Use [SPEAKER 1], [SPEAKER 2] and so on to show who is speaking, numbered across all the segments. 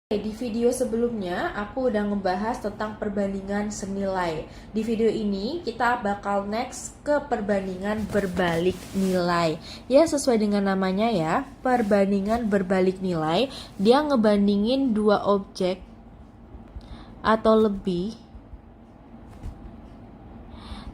[SPEAKER 1] Di video sebelumnya, aku udah ngebahas tentang perbandingan senilai. Di video ini, kita bakal next ke perbandingan berbalik nilai. Ya, sesuai dengan namanya ya, perbandingan berbalik nilai. Dia ngebandingin dua objek atau lebih.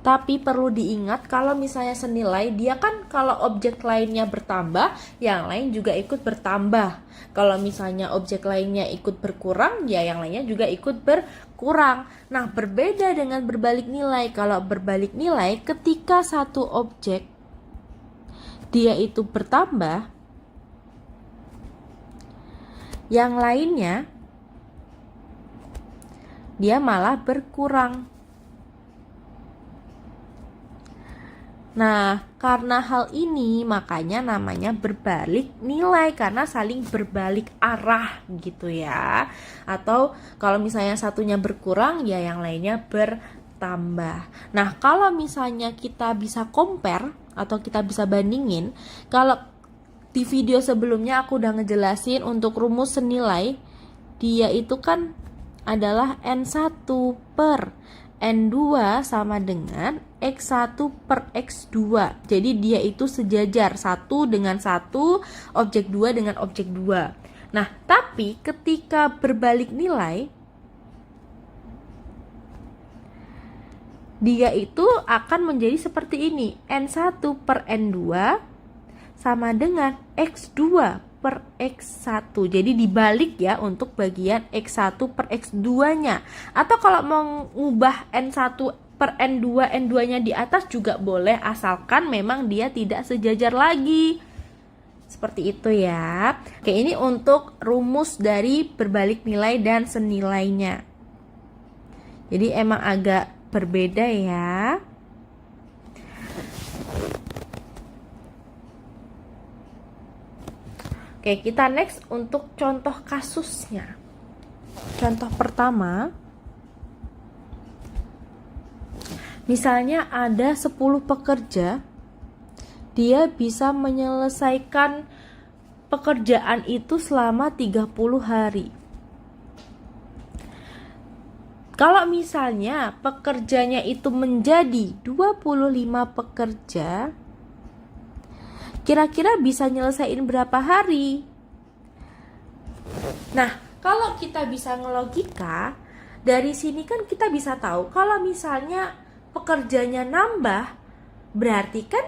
[SPEAKER 1] Tapi perlu diingat kalau misalnya senilai, dia kan kalau objek lainnya bertambah, yang lain juga ikut bertambah. Kalau misalnya objek lainnya ikut berkurang, ya yang lainnya juga ikut berkurang. Nah, berbeda dengan berbalik nilai. Kalau berbalik nilai, ketika satu objek dia itu bertambah, yang lainnya dia malah berkurang. Nah, karena hal ini makanya namanya berbalik nilai, karena saling berbalik arah gitu ya. Atau kalau misalnya satunya berkurang, ya yang lainnya bertambah. Nah, kalau misalnya kita bisa compare atau kita bisa bandingin, kalau di video sebelumnya aku udah ngejelasin untuk rumus senilai, dia itu kan adalah N1 per N2 sama dengan X1 per X2. Jadi dia itu sejajar, satu dengan satu, objek 2 dengan objek 2. Nah, tapi ketika berbalik nilai, dia itu akan menjadi seperti ini. N1 per N2 sama dengan X2 per X1. Jadi dibalik ya untuk bagian X1 per X2-nya. Atau kalau mau mengubah N1 per N2, N2-nya di atas juga boleh, asalkan memang dia tidak sejajar lagi. Seperti itu ya. Oke, ini untuk rumus dari berbalik nilai dan senilainya. Jadi emang agak berbeda ya. Oke, kita next untuk contoh kasusnya. Contoh pertama, misalnya ada 10 pekerja, dia bisa menyelesaikan pekerjaan itu selama 30 hari. Kalau misalnya pekerjanya itu menjadi 25 pekerja, kira-kira bisa nyelesain berapa hari? Nah, kalau kita bisa ngelogika, dari sini kan kita bisa tahu kalau misalnya pekerjanya nambah, berarti kan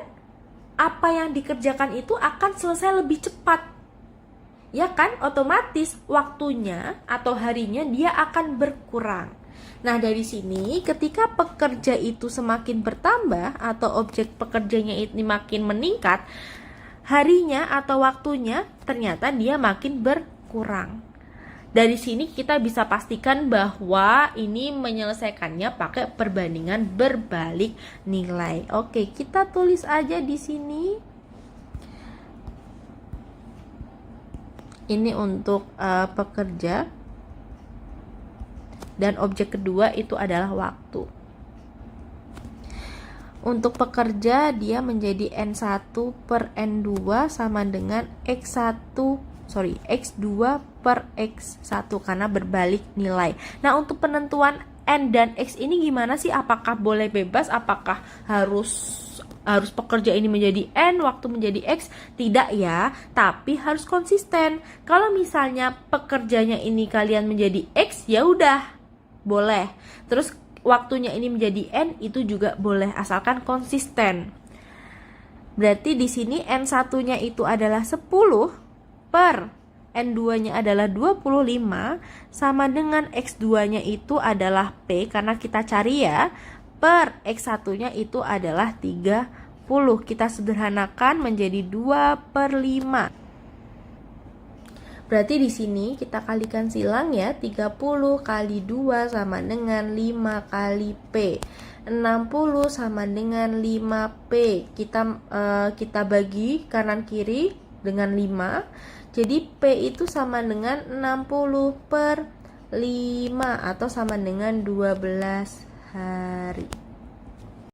[SPEAKER 1] apa yang dikerjakan itu akan selesai lebih cepat. Ya kan, otomatis waktunya atau harinya dia akan berkurang. Nah, dari sini ketika pekerja itu semakin bertambah atau objek pekerjanya ini makin meningkat, harinya atau waktunya ternyata dia makin berkurang. Dari sini kita bisa pastikan bahwa ini menyelesaikannya pakai perbandingan berbalik nilai. Oke, kita tulis aja di sini. Ini untuk pekerja. Dan objek kedua itu adalah waktu. Untuk pekerja dia menjadi N1 per N2 sama dengan X2 per X1 karena berbalik nilai. Nah, untuk penentuan N dan X ini gimana sih? Apakah boleh bebas? Apakah harus pekerja ini menjadi N, waktu menjadi X? Tidak ya, tapi harus konsisten. Kalau misalnya pekerjanya ini kalian menjadi X, ya udah, boleh. Terus waktunya ini menjadi N, itu juga boleh, asalkan konsisten. Berarti di sini N1-nya itu adalah 10 per N2-nya adalah 25 sama dengan X2-nya itu adalah P, karena kita cari ya, per X1-nya itu adalah 30. Kita sederhanakan menjadi 2 per 5. Berarti di sini kita kalikan silang ya, 30 kali 2 sama dengan 5 kali P. 60 sama dengan 5P. Kita bagi kanan kiri dengan 5. Jadi P itu sama dengan 60 per 5 atau sama dengan 12 hari.